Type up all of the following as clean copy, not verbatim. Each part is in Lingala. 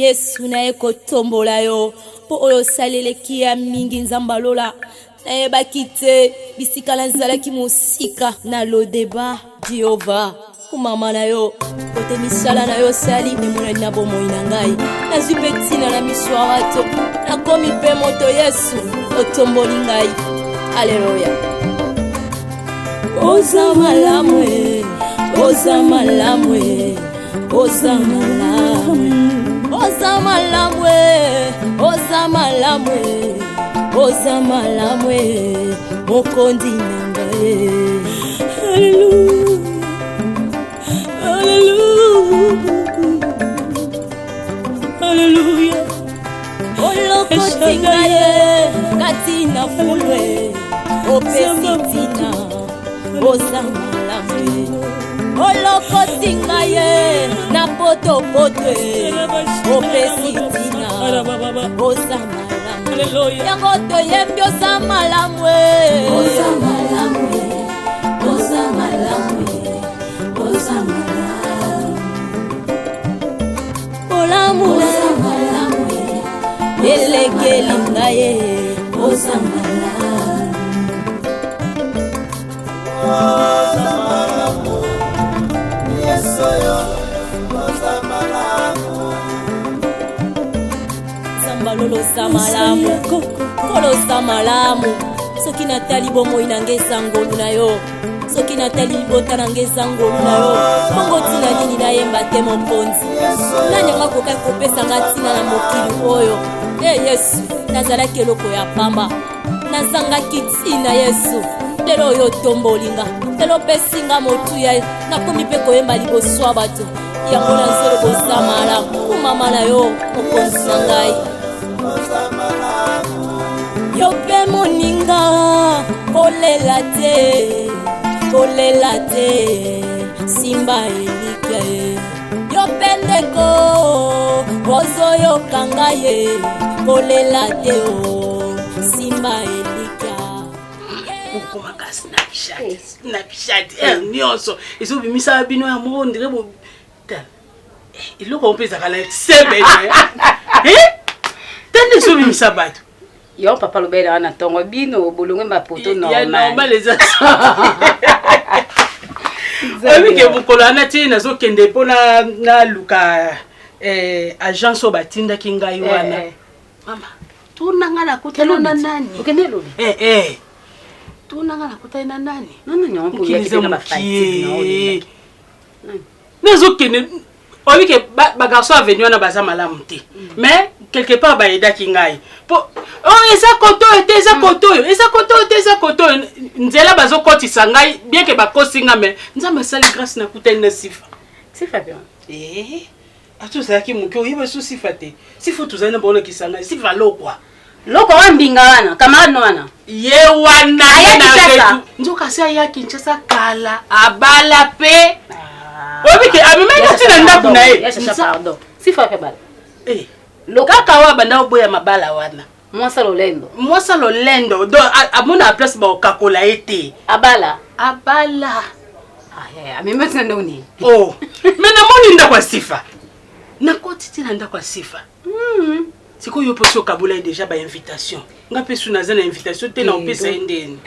Yesu na eko tombola yo po oyo salele kia mingi nzambalola na eba kite bisika na nzalaki musika na lodeba Jehova kumama na yo kote misala na yo sali emona na bomo inangai na zipetina na miswarato na komi pe moto Yesu otomboli ngai haleluya oza malamwe oza malamwe oza malamwe oza malamwe oza malamwe oza malamwe mokondi nangae haleluya haleluya olokotinga ye katina fulwe opesitina oza malamwe olokotinga ye na potopotwe opesitina oza malamwe yango toyembi oza malamwe oza malamwe oza malamwe oza malamwe oza malamwe elekeli ngaye oza malamwe oza malamwe yesoyo oza malamwe sambalolo za malamu kolo za malamu soki natali bomoi nange ezangolu na yo soki natali libota nange ezangolu na yo bongo tina nini nayemba te mokonzi nanyanga koka kopesanga ntina na mokili oyo Yesu nazalaki eloko ya pamba nazangaki ntina Yesu lelo oyo tombolinga lelo pesinga motuya nakomi mpe koyemba liboso ya bato yango nazolo boza malamu kumama na yo mokonzi na ngai yo pe moninga kolela te simba elike yo pe ndeko ozoyoka ngai kolela te o simba elika ukoma ka snapchat nyonso ezobimisa bino ya mondire bo iloko mpeza kala sebe tande ezobimisa bato yo papa lobela na tongo bino bolongwe mapoto normal normal eza obi ke bukola na tina zokende pona na luka agence obatindaki ngai wana mama tunanga na kutana na nani ukende lobi tunanga na kutana na nani nani nyompo ya kile na fight na oli nazokende obi ke ba garçon a venu na baza malamu te mais quelque part ba edaki ngai po eza koto nzela bazokotisa ngai bien que bakosinga mais nzambe sali grâce na kutana na sifa bien atuzalaki moke oyiba so sifa te sifa tozali na bona kisanga sifa lokwa loko wambinga wana camarade wana ye wana na nzoka se ya Kinshasa kala abala pe obike amemeka tina ndaku na ye pardon sifa pe bala lokaka wa banda oboya mabala wana mwasa lolendo do amona place ba okakola ete abala amemeka tina ndoni mena moni ndakwa sifa nakoti tina ndakwa sifa siko yo poso kabula déjà ba invitation nga pesu na zana invitation te na opesa endeni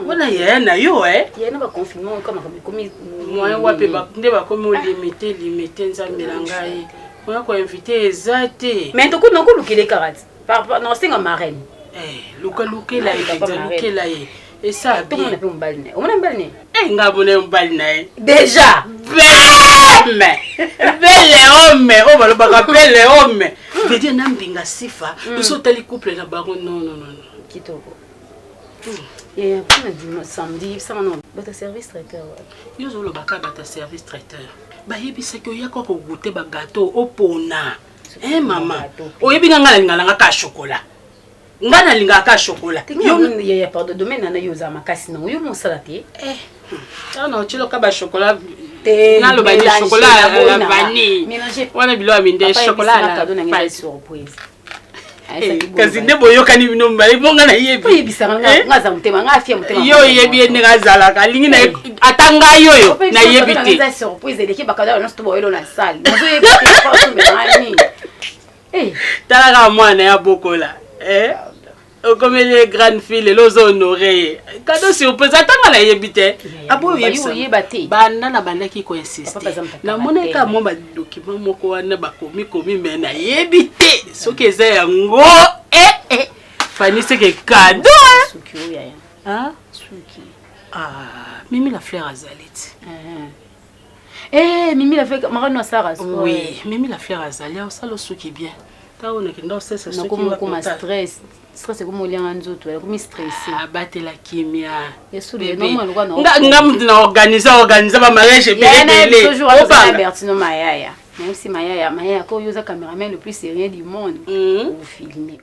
wala ya na yo na ba confinement comme comme moi wape ba nde ba komo limité nzambe na ngai moi ko inviter ezate mais to ko lukile karate non singa marraine lukela ye esa tout monde peut mbalne on a mbalne nga bone mbalne déjà belle homme o balobaka belle homme veut dire na mbinga sifa biso tali couple na bango non kitoko et après dimanche samedi ça non bata service traiteur yo zo lobaka bata service traiteur ba yebisa ko yako ko goûter ba gâteau opona mama oyebi ngala ngala ka chocolat ngana linga ka chocolat yo ya pas de domaine na yo za makasi non yo mon salati non tu lo ka ba chocolat na lo ba ni chocolat la vanille wana bilo aminde chocolat la cadeau na ngezi surprise kasi nde boyokani bino mibale bonga na yebi oyebisaka nga za motema nga afia motema yo oyebi ye ndenge azalaka alingi ata ngai oyo nayebi te eza surprise eleki bakada nyonso to boyelo na sale nazoyebi te talaka mwana ya bokola okomeli grande fille lelo ozo honore ye kado surprise atanga nayebi te aboyeba te banda na bandaki koinsiste namonaka mwa badocument moko wana bakomikomi me nayebi te soki eza yango fani seke kado Mimi la fleur azali Mimi la fleur marano asara oui Mimi la fleur azali osalo suki bien ta ona kenda osesa suki comme stress stress comme olianga nzoto comme stressé abatela kimia yesu le normal kwa no nga mdina organiser ba mariage belé toujours à Bertino Mayaya même si Mayaya ko yoza cameraman le plus sérieux du monde pour filmer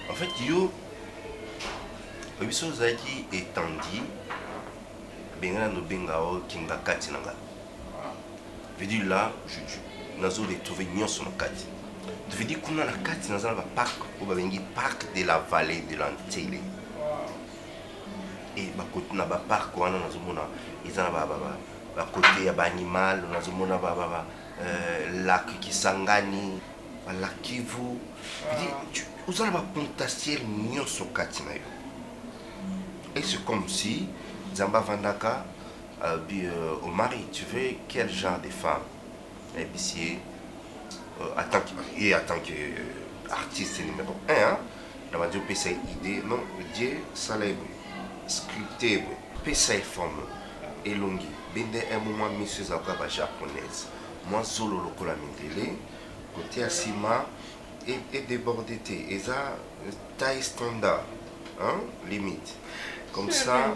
en fait yo biso zaki étendi benga no benga o kinga kati nanga veut dire là je nazo retrouver nyonso na kati veut dire kuna na kati nazo ba parc ou ba bengi parc de la vallée de l'Antille et ba côté na ba parc wana nazo mona ezana ba côté ya ba animal nazo mona ba lac Kisangani ba lac Kivu veut dire uzana ba potentiel nyonso kati na yo. Et c'est comme si Zamba Vandaka dit au mari, tu veux quel genre de femme? Et puis en tant qu'artiste numéro 1, on va dire que c'est idée, non, Dieu, ça l'a sculpté, puis ça est forme, et longue. Bende un moment, monsieur Zakaba japonaise, moi solo le cola mindele, côté Asima, et débordé, et ça, taille standard, hein, limite. Comme ça,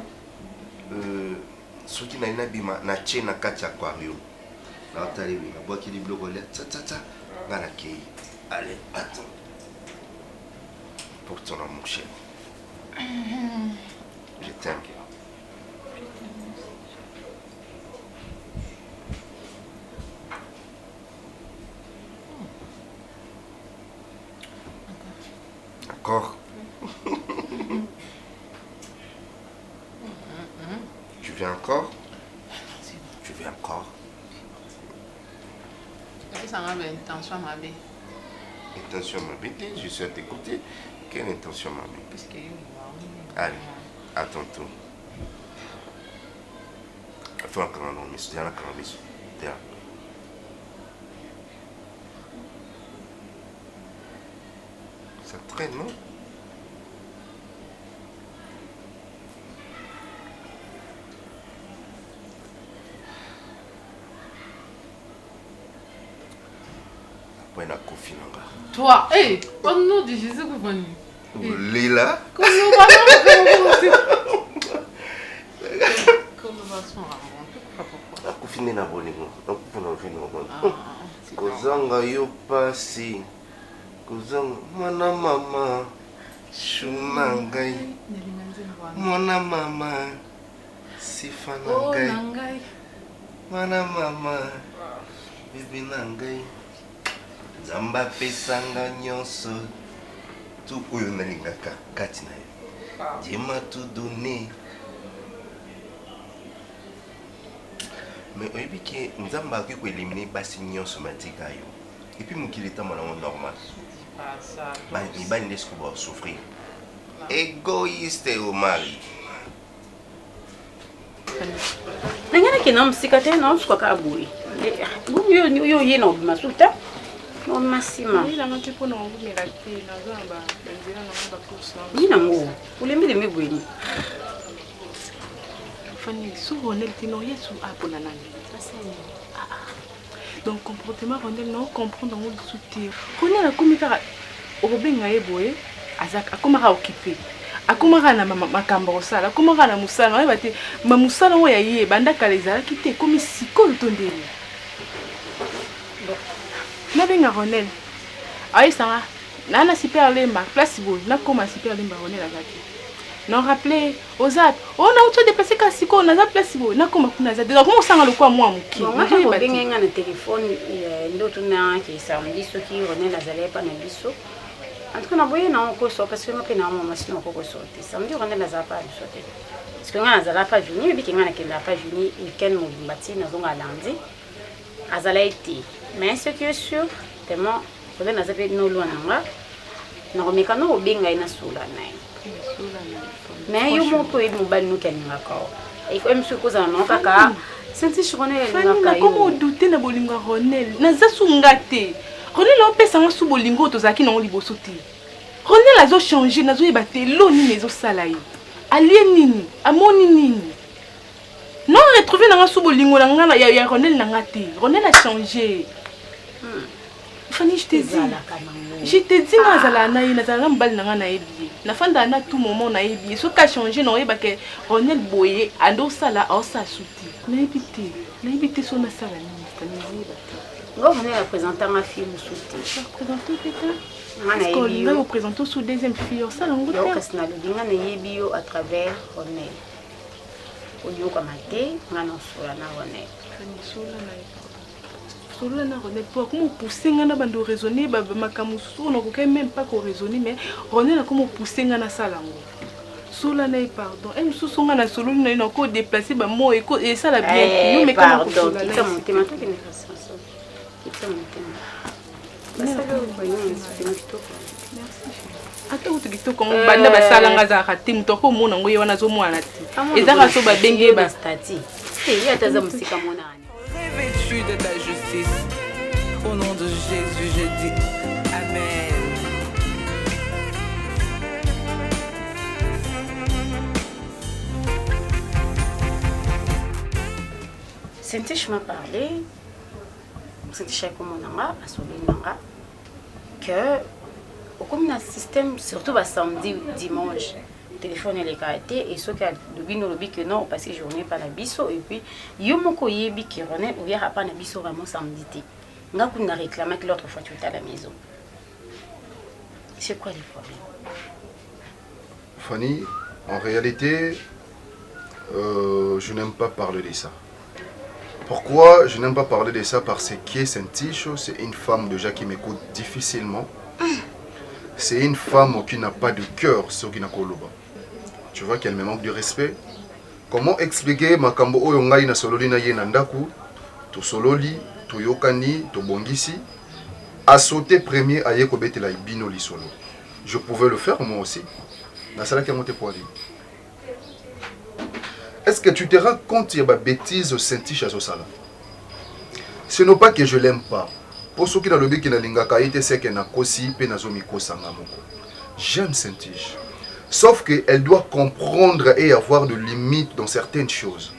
ceux qui n'ont pas bima na tchena kacha aquarium. Là tu arrives, la boîte qui est bloquée, ta, voilà qui. Allez, attends. Pour ton amour cher. Je t'aime. D'accord. Tu veux encore? Tu veux encore? Ça m'a bien intention, ma belle. Intention, ma belle, je suis à tes côtés. Quelle intention, ma belle? Parce que allez, à tantôt. Fais un grand nom, mais c'est un grand bisou. Ça traîne, non? Toi, au nom de Jésus, vous venez. Lila? Comment nous va Kozanga yo pasi kozanga mwana mama shuna ngai mwana mama sifana ngai mwana mama bibi na ngai Zamba pesanga nyonso tu oyo nalingaka kati na yo Jema tout donné. Mais oyebi ke nzamba akoki koelimine basi nyonso matika yo et puis mokili etambona ngo normal mibali nde siko basouffrir égoïste o mari nanganaki na mosika te na osukaka boye yo ye na obima suta no masima yinango ulembeleme bweni Fanny, souvent on est non yesu apona nani. Donc comportement on est non comprendre on soutien. Connait la komika obenga eboye azak akomaka occupé. Akomaka na makambo sala, akomaka na musala, ba te ma musala wo ya ye banda kaleza kite comme sikolo tondeli. Na benga Ronel. Ayi sanga nana super lemba place boy na koma super lemba Ronel azaki. Non, rappelez, aux autres. On a autre déplacé qu'à Siko, on a place. On a comme on a déjà. Comment ça va le quoi moi, mon qui? Bon, moi, je vais bien un téléphone. L'autre n'a qui samedi, ceux qui renaient la zalée pas n'a biso. En tout cas, on a voyé non encore ça parce que moi, puis non, moi, sinon encore sorti. Samedi, on renaît la zapa du sauté. Parce que on a la zapa juni, puis qu'on a qui la pas juni, week-end mon bâti, nous on a lundi. A zalée été. Mais ce qui est sûr, tellement, on a la zapa de nous loin là. Nous remettons au bien gaïna soula naï. Mais il y a mon peu de mobile nous qui n'a pas. Et comme ce que ça non kaka, senti je connais na comment douter na bolinga Ronel. Na zasungate. Ronel on peut s'en sous bolingo to zaki na on liboso te. Ronel a zo changer na zo yebate lo ni mezo salai. Alien nini, amoni nini. Non retrouver na sous bolingo na ngana ya Ronel na ngate. Ronel a changé. Fanny, je t'ai dit. Je t'ai dit, nazala na nazala mbal na na ebi. Na fanda na tout moment na ebi. Ce qui a changé non eba que Ronel Boye ando sala au sa souti. Na ebité son na sala ni Fanny eba. On est représentant ma fille au souti. Représenter peut-être. Mana ebi. On est représentant sous deuxième fille au salon. Donc c'est na le dinga na ebi à travers Ronel. Oyo kamate, ngana sola na Ronel. Fanny sola na ebi. Solo na Ronel pour comment pousser ngana bando raisonner ba makamusu on ko même pas ko raisonner mais Ronel comment pousser ngana salango solo na pardon et musu songa na solo na ko déplacer ba mo et ça la bien nous mais comment pardon c'est mon thème tout qui n'est pas ça c'est mon thème parce que voyons c'est tout merci ata utikito ko banda ba salanga za khati mutoko mona ngoye wana zo mwana ti ezaka so ba benge ba stati et ataza musika mona revêtu de ta justice. Au nom de Jésus, je dis Amen. Senti je m'a parlé, senti chaque moment à Solinanga, que comme un système, surtout samedi, dimanche, téléphone les caractères et ceux qui le bino le que non parce que journée pas la biso et puis yo moko yebi qui renaît ou ya pas na biso vraiment samedi nga kuna réclamer que l'autre fois tu étais à la maison. C'est quoi le problème? Fanny, en réalité je n'aime pas parler de ça. Pourquoi je n'aime pas parler de ça? Parce que Saint-Ticho, c'est une femme déjà qui m'écoute difficilement. C'est une femme qui n'a pas de cœur, ce qui n'a pas le bas. Tu vois qu'elle me manque de respect. Comment expliquer makambo oyo ngai na sololi na ye na ndaku, to sololi, to yokani, to bongisi, a sauté premier à ye kobetela ibino li solo. Je pouvais le faire moi aussi. Na sala ki monte pour aller. Est-ce que tu te rends compte qu'il y a des bêtises au Saint-Tiche à ce sala? Ce n'est pas que je l'aime pas. Pour ceux qui ont le but qui n'a l'ingaka été c'est qu'elle n'a qu'aussi pe na zomi ko sangamoko. J'aime Saint-Tiche. Sauf qu'elle doit comprendre et avoir de limites dans certaines choses.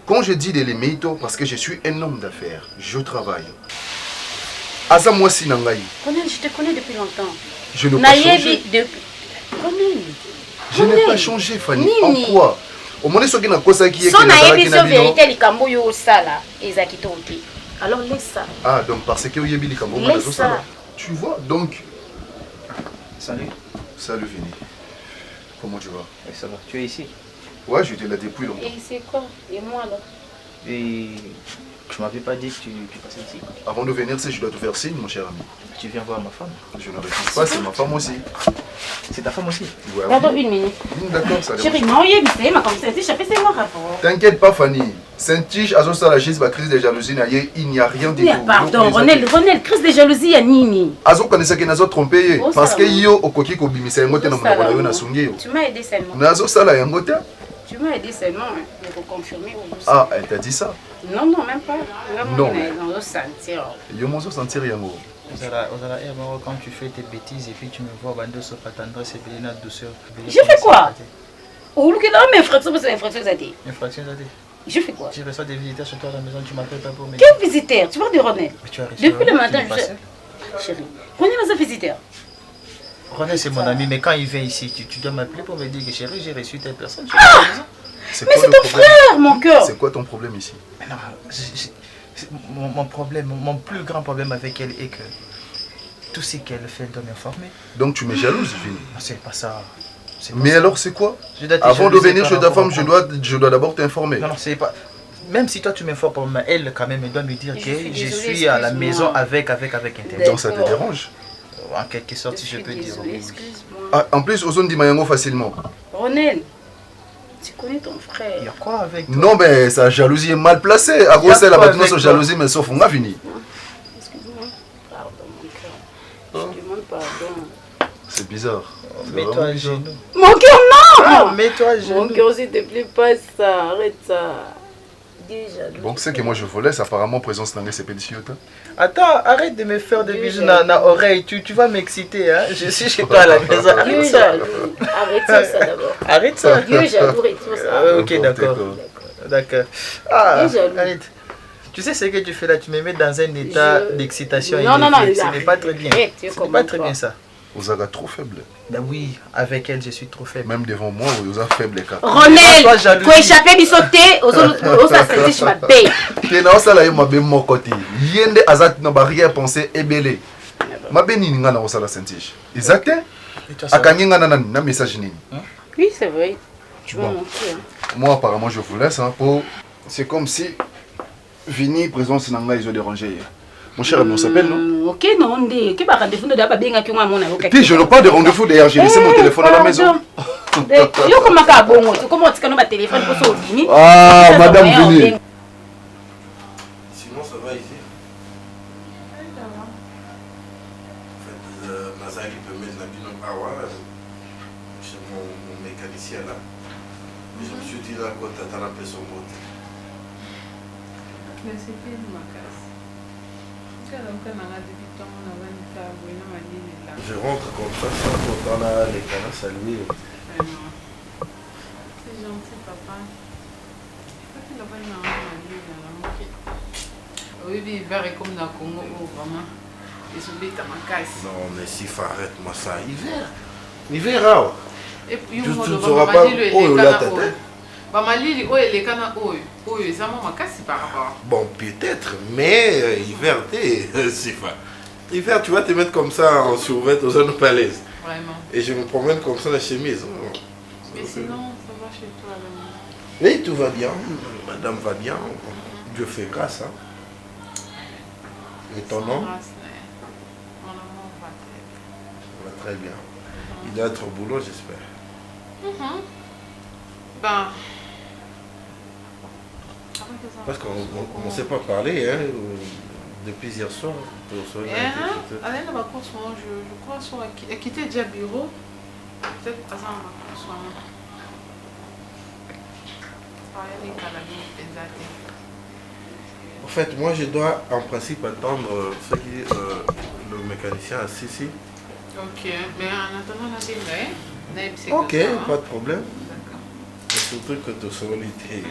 Quand je dis des limites, parce que je suis un homme d'affaires, je travaille. Asa moi si nangai. Je te connais depuis longtemps. Je n'ai pas changé. Je n'ai pas changé, Fanny. En quoi? Au moins ce qui n'a pas ça qui est son naïbi sur vérité les cambo yo sala ezakitoki. Alors laisse ça. Ah donc parce que yebi les cambo na zo sala. Tu vois donc. Salut. Salut Vini. Comment tu vas? Oui, ça va. Tu es ici? Ouais, j'étais là depuis longtemps. Et c'est quoi? Et moi là? Et tu m'avais pas dit que tu passais ici. Avant de venir, je dois te faire signe, mon cher ami. Tu viens voir ma femme? Je ne refuse pas, c'est ma femme aussi. C'est ta femme aussi? Ouais. Attends une minute. D'accord, ça Chérie, non, il y a ma comme Saint-Tiche, c'est mon rapport. T'inquiète pas, Fanny. Saint-Tiche, à ce la crise de jalousie, il n'y a rien du tout. Pardon, Ronel, crise de jalousie, il y a Nini. Azo connaissait que nous avons trompé. Parce que yo, au coquille, au bimisa, tu m'as aidé seulement. Nazo sala yangote. Tu m'as aidé seulement, pour confirmer. Ah, elle t'a dit ça? Non, non, même pas. Non. On va sentir. Yo, on va sentir yango. Quand tu fais tes bêtises et puis tu me vois bando sur ta tendresse et puis notre douceur. J'ai fait quoi? Oh, look at my infraction, c'est infraction à dire. Infraction à dire. Je fais quoi? Tu reçois des visiteurs chez toi à la maison, tu m'appelles pas pour me. Quel visiteur? Tu parles de René? Depuis le matin, Chérie. René est un visiteur. René, c'est mon ami, mais quand il vient ici, tu dois m'appeler pour me dire que chérie, j'ai reçu telle personne. Ah! Mais c'est ton frère, mon cœur. C'est quoi ton problème ici? Non, mon problème, mon plus grand problème avec elle est que tout ce qu'elle fait, elle doit m'informer. Donc tu me jalouses, Vini? Non, c'est pas ça. Mais alors c'est quoi? Avant de venir chez ta femme, je dois d'abord t'informer. Non, c'est pas... Même si toi tu m'informes, elle quand même elle doit me dire que je suis à la maison avec Internet. Donc ça te dérange? En quelque sorte, si je peux dire. Excuse-moi. Ah, en plus, Ozone dit Mayango facilement. Ronel, tu connais ton frère. Il y a quoi avec toi? Non, mais sa jalousie est mal placée. À cause de la maintenant, sa jalousie, mais sauf on a fini. Excuse-moi. Pardon, mon cœur. Je demande pardon. C'est bizarre. Mets-toi à genoux. Mon cœur, non! Mets-toi à genoux. Mon cœur, s'il te plaît, pas ça. Arrête ça. Déjà. Bon, c'est que moi je vous laisse. Apparemment, présence dans les pédiciotes. Attends, arrête de me faire des bisous dans l'oreille. Tu vas m'exciter. Hein? Je suis chez toi à la maison. Arrête ça. Arrête ça d'abord. Arrête ça. Dieu jaloux et tout ça. Ok, d'accord. Ah, arrête. Tu sais ce que tu fais là? Tu me mets dans un état d'excitation. Non, ce n'est pas très bien. Ce n'est pas très bien ça. Vous êtes trop faible. Ben oui, avec elle, je suis trop faible. Même devant moi, vous êtes faible. Ronel, pour échapper du sauté, aux autres, je m'appelle. Tu n'as pas là, ma mon côté. Yende azat n'a pas rien pensé ébélé. Ma béni n'a pas ça la sentir. Exact? A gagné un message nini. Oui, c'est vrai. Tu m'as montré. Moi, apparemment, je vous laisse. C'est comme si Vini, présence n'a pas dérangé. Mon cher ami, on s'appelle, non? Ok, non, on dit. Que rendez-vous de d'abord bien que moi, mon avocat. Puis je n'ai pas de rendez-vous d'ailleurs, j'ai laissé mon téléphone à la maison. Comment tu as téléphone pour ça? Ah, madame Vini. Sinon, ça va ici? En fait, Nazali peut mettre la binocle chez mon mécanicien là. Et je me suis dit là, quand tu as un peu son mot. Mais c'était ma casse. Je rentre comme ça, sans pourtant là, les canards salués. C'est gentil, papa. Je crois qu'il a pas oui, l'hiver est comme dans le Congo, vraiment. Ils sont bêtes à ma casse. Non, mais si, arrête-moi ça. Hiver, ah. Et puis, tu ne sauras pas. Oh, là, ta tête. Bon, peut-être, mais hiver, hiver, tu vas te mettre comme ça en survêt aux zones palaises. Vraiment. Et je me promène comme ça la chemise. Mais sinon, ça va chez toi là. Oui, tout va bien. Madame va bien. Dieu fait grâce. Hein. Et ton nom? Mon amour va très bien. Il doit être au boulot, j'espère. Ben. Parce qu'on ne s'est pas parlé hein, depuis hier soir. Allez dans ma course, je crois sur quitter déjà le bureau. Peut-être à ça ma course. En fait, moi je dois en principe attendre ce qui le mécanicien a ici. Ok, mais en attendant la ville, ok, pas de problème. C'est surtout que tu sois l'été.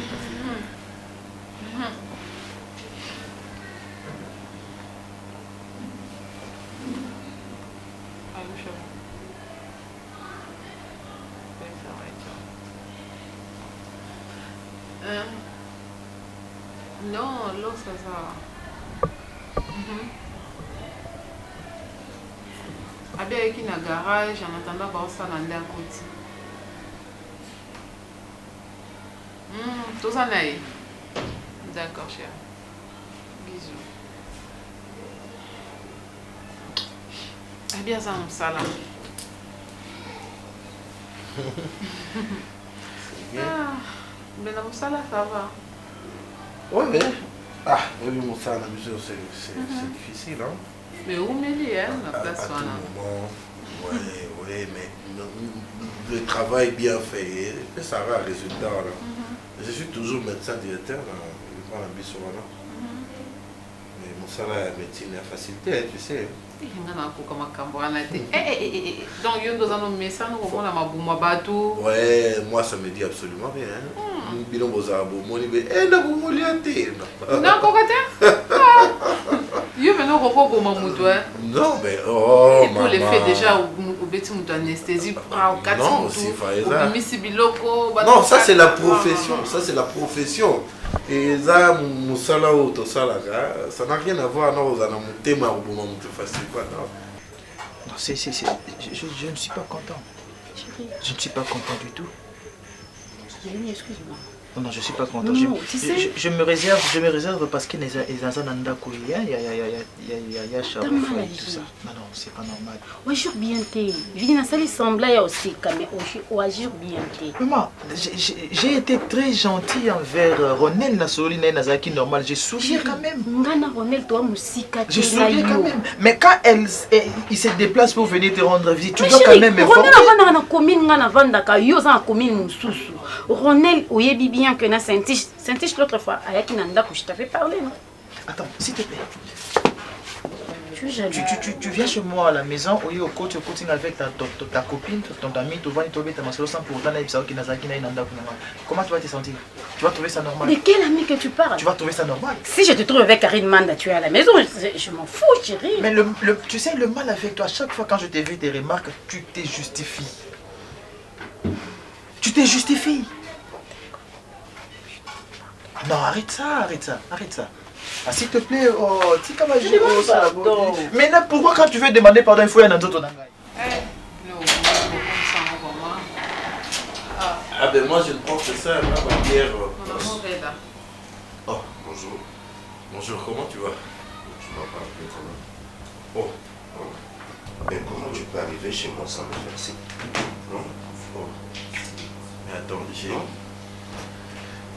Non, l'eau ça va. Abia avec une garage en attendant voir ça dans la côte. Tout ça n'est. D'accord, cher. Bisous. Abia ça nous salam. Mais la moussala ça va. Ouais, mais. Ah, oui, moussala, c'est difficile, hein. Mais où m'est la place à tout moment, ouais, mais le travail bien fait, ça aura un résultat. Là. Je suis toujours médecin directeur, je prends la Bissouana. Mais mon salaire à médecine est facilité, tu sais. Donc, il y a un message, ouais, moi ça me dit absolument rien. Non, mais oh, et pour les faits déjà au bêtis anesthésie non, non, ça c'est la profession, ça c'est la profession. Et ça, ça n'a rien à voir non, non, je ne suis pas content. Chérie. Je ne suis pas content du tout. Jérémy, excuse-moi. Non, je suis pas content. Non, tu sais... je me réserve parce que les Azananda il y a Charles et tout ça. Non, c'est pas normal. On jure bien t'es. Vina sali semblait aussi quand même. On jure bien t'es. Maman, j'ai été très gentil envers Ronel Nasoli Nazaki normal. J'ai souri quand même. Ngana Ronel toi musika. J'ai souri quand même. Mais quand il se déplace pour venir te rendre visite, tu dois quand même informer. Ronel na commune ngana vandaka yo za commune mususu. Ronel oyebi bien que na Saint-Tiche l'autre fois, avec Nanda, que je t'avais parlé, non? Attends, s'il te plaît. Tu viens chez moi à la maison, au coach avec ta copine, ton ami, tu vas ta masolo sans pour autant comment tu vas te sentir? Tu vas trouver ça normal? De quel ami que tu parles? Tu vas trouver ça normal? Si je te trouve avec Karine Manda, tu es à la maison, je m'en fous, chérie. Mais tu sais, le mal avec toi, chaque fois quand je t'ai vu des remarques, tu t'es justifié. Tu t'es justifié. Non, arrête ça. Ah, s'il te plaît, mais pourquoi quand tu veux demander pardon, il faut un autre langage? Ah ben moi je ne pense que ça, ma bière. Oh, bonjour. Bonjour, comment tu vas? Tu m'as pas appelé comment? Oh. Mais comment tu peux arriver chez moi sans me faire signe? Non? Oh. Mais attends,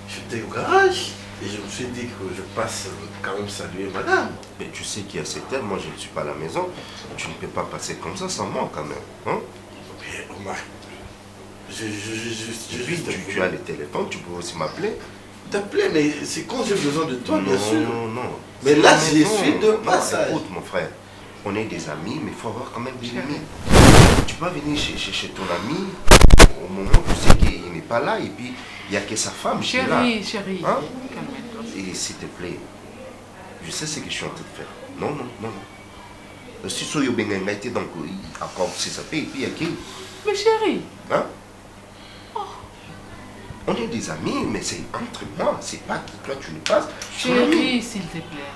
j'étais au garage et je me suis dit que je passe quand même saluer madame. Mais tu sais qu'il y a cette heure, moi je ne suis pas à la maison. Tu ne peux pas passer comme ça sans moi quand même. Hein? Mais Omar, tu as le téléphone, tu peux aussi m'appeler. T'appeler, mais c'est quand j'ai besoin de toi, bien sûr. Non. Mais là, je suis de passage. Écoute mon frère, on est des amis, mais il faut avoir quand même des limites. Tu peux venir chez ton ami au moment où tu sais qu'il n'est pas là et puis il n'y a que sa femme qui est là. Chérie, hein? Et s'il te plaît, je sais ce que je suis en train de faire. Non. Si tu es bien engagé, donc encore si ça fait, et puis il y a qui? Mais chérie. Hein? On est des amis, mais c'est entre moi, c'est pas que toi tu n'es pas. Chérie, s'il te plaît.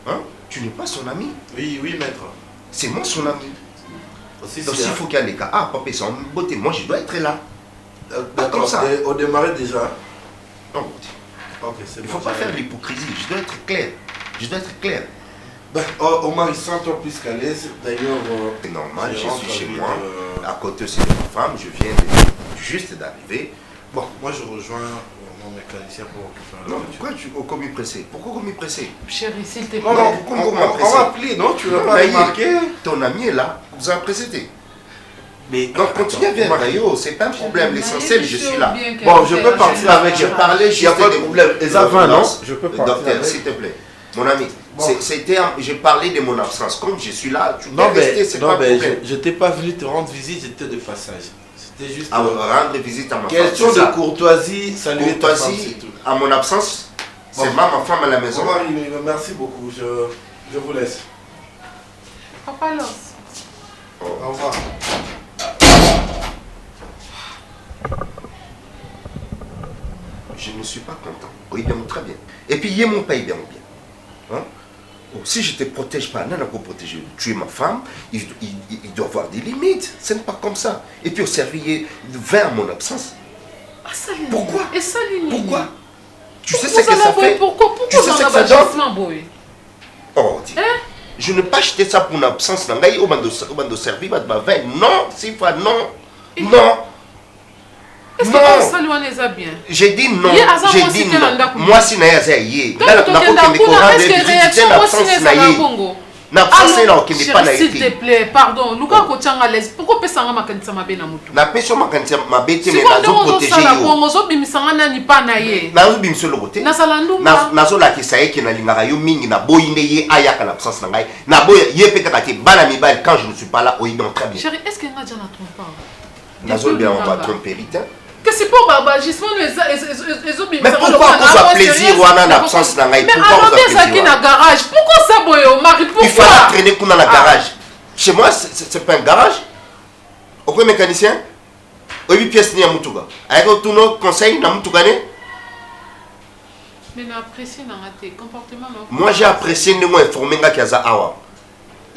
Hein? Tu n'es pas son ami? Oui, maître. C'est moi son ami. Aussi, donc s'il faut qu'il y ait les cas, papa, c'est en beauté, moi je dois être là. D'accord, on démarrait déjà. Non. Okay, il ne faut pas faire l'hypocrisie, je dois être clair. Ben, Omar, il sent-toi plus qu'à l'aise. D'ailleurs, c'est normal, je suis chez moi. À côté c'est de ma femme, je viens juste d'arriver. Bon, moi je rejoins mon mécanicien pour occuper la voiture. Pourquoi tu es commis pressé? Pourquoi commis pressé? Chérie, s'il te plaît. Non, on va appeler, non? Tu l'as pas remarqué? Ton ami est là, vous avez précédé. Mais donc continue à venir, Mario, c'est pas un problème, l'essentiel, je suis là. Bon, je peux partir avec. Je parlais juste il n'y a pas de problème. Les enfants, non? Je peux partir. Docteur, s'il te plaît. Mon ami, j'ai parlé de mon absence. Comme je suis là, tu peux rester, c'est pas problème. Je n'étais pas venu te rendre visite, j'étais de passage. C'était juste rendre visite à ma femme. Question de courtoisie, saluer ta femme, c'est tout. À mon absence, c'est ma femme à la maison. Merci beaucoup, je vous laisse. Papa Los. Au revoir. Je ne suis pas content. Oui, bien, très bien. Et puis, il y a mon pays, bien. Hein? Si je ne te protège pas, non, pour protéger. Tu es ma femme, il doit avoir des limites. Ce n'est pas comme ça. Et puis, au servir vin à mon absence. Pourquoi? Et ça, pourquoi? Tu sais ce que ça fait? Pourquoi tu sais ce que ça donne? Oh, dis. Je ne peux pas acheter ça pour une absence. Non, c'est pas non. Non. Est-ce que ça lui en est bien? J'ai dit non. J'ai dit non. Moi, si je suis s'il te plaît, pardon. Pourquoi tu as makanisa mabena mutu? Na peso makanisa mabete mais nazo protéger yo. Nazo bimisanga nani pa na ye. Nazo bimisolo bote. Nazo la kisaye ki na lingaka yo mingi na boyinde ye ayaka na absence na ngai. Na boya ye pe kaka te bana mibali quand je ne suis pas là oyi bien très bien. Chérie, est-ce que nga jana trompe pas? Nazo bien on va tromper vite. Que c'est pour babagissement mais pourquoi vous avez plaisir ou en absence dans la mais avant de na garage pourquoi ça boyo mari pourquoi il faut traîner qu'on a la garage chez moi c'est pas un garage aucun mécanicien obi pièce ni amutuga avec tout nos conseils na mutuga ne mais na apprécié na tes comportements moi j'ai apprécié de moi informer nga kaza awa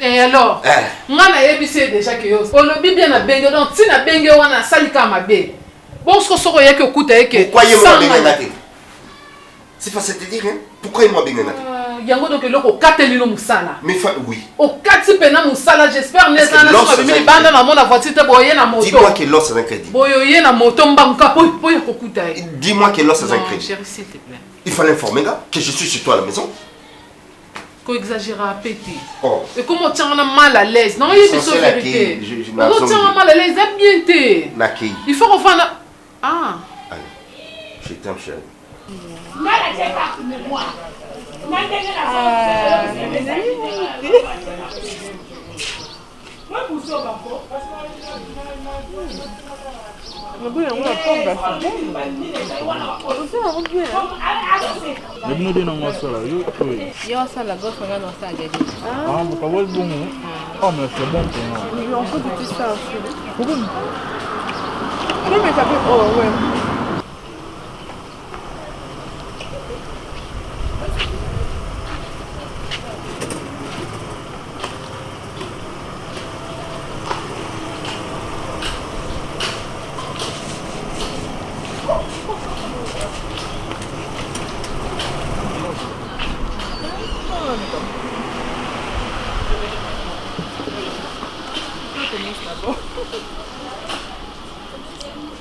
Et alors, nga na yebisi déjà que yo. Olobi bien na benge donc si na benge wana salika mabe. Bon ce que soko yeke okuta yeke. Pourquoi il m'a bengé ngate? C'est facile de dire hein. Pourquoi il m'a bengé ngate? Yango donc eloko katelino musala. Mais oui. O kati pena musala j'espère neza na soko bimi banda na mona voiture te boye na moto. Dis-moi que l'os est un crédit. Boye na moto mbanka po okuta. Dis-moi que l'os est un crédit. Chérie s'il te plaît. Il fallait informer gars que je suis chez toi à la maison. Qu'on exagère à péter. Oh. Et comment tu as mal à l'aise? Non, il y a des vérité. Comment tu as mal à l'aise? Bien t'es. Il faut refaire. Ah. Allez. Je t'aime, chérie.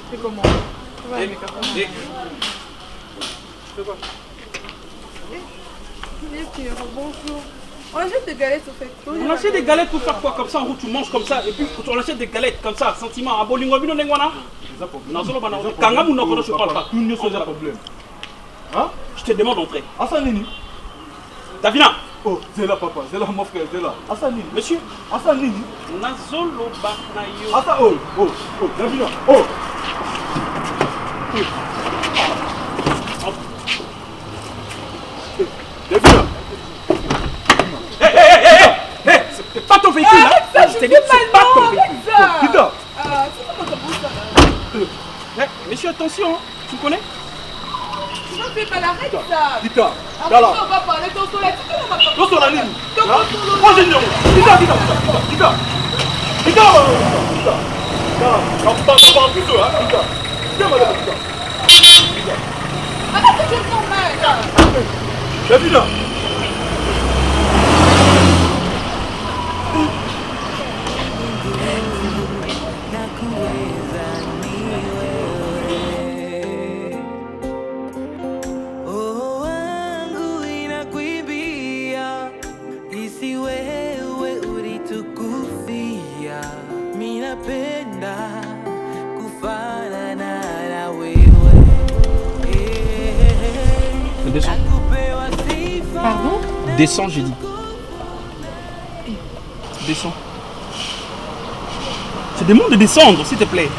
C'est comment? Bonjour. On achète des galettes au fait. On achète des galettes pour faire quoi? Comme ça en route tu manges comme ça et puis on achète des galettes comme ça, sentiment. Abolingo bino nengwana. Kanga muna kono je parle pas. Tout ce problème. Hein? Je te demande d'entrer. Asa nini? Davina. Oh, c'est là papa, c'est là mon frère, c'est là. Asa nini? Monsieur. Asa nini? Nazolo banayo. Asa oh, Davina. Oh. Davina. C'est pas ton véhicule là. Je t'ai dit c'est pas ton véhicule. Kita. Monsieur attention, tu me connais? Tu m'as fait mal, arrête ça. Kita. Après ça on va parler ton soleil. Ton soleil. Moi j'ai une numéro. Kita. On parle plus tôt, hein, Kita. Viens, madame, Kita. Arrête, je te mal. Davina. Pardon? Descends, j'ai dit. Descends. Je te demande de descendre, s'il te plaît.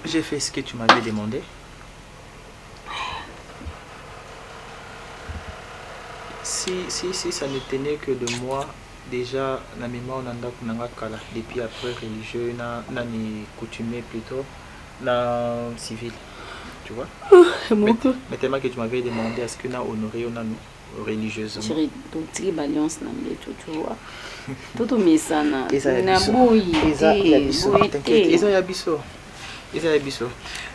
J'ai fait ce que tu m'avais demandé. Si ça ne tenait que de moi, déjà, la mémoire depuis après religieux, ni coutumier plutôt, na civil. Tu vois? Mais tellement que tu m'avais demandé à ce que nous honoré religieusement. Chérie, donc tu balance tu vois. Tout mais ça na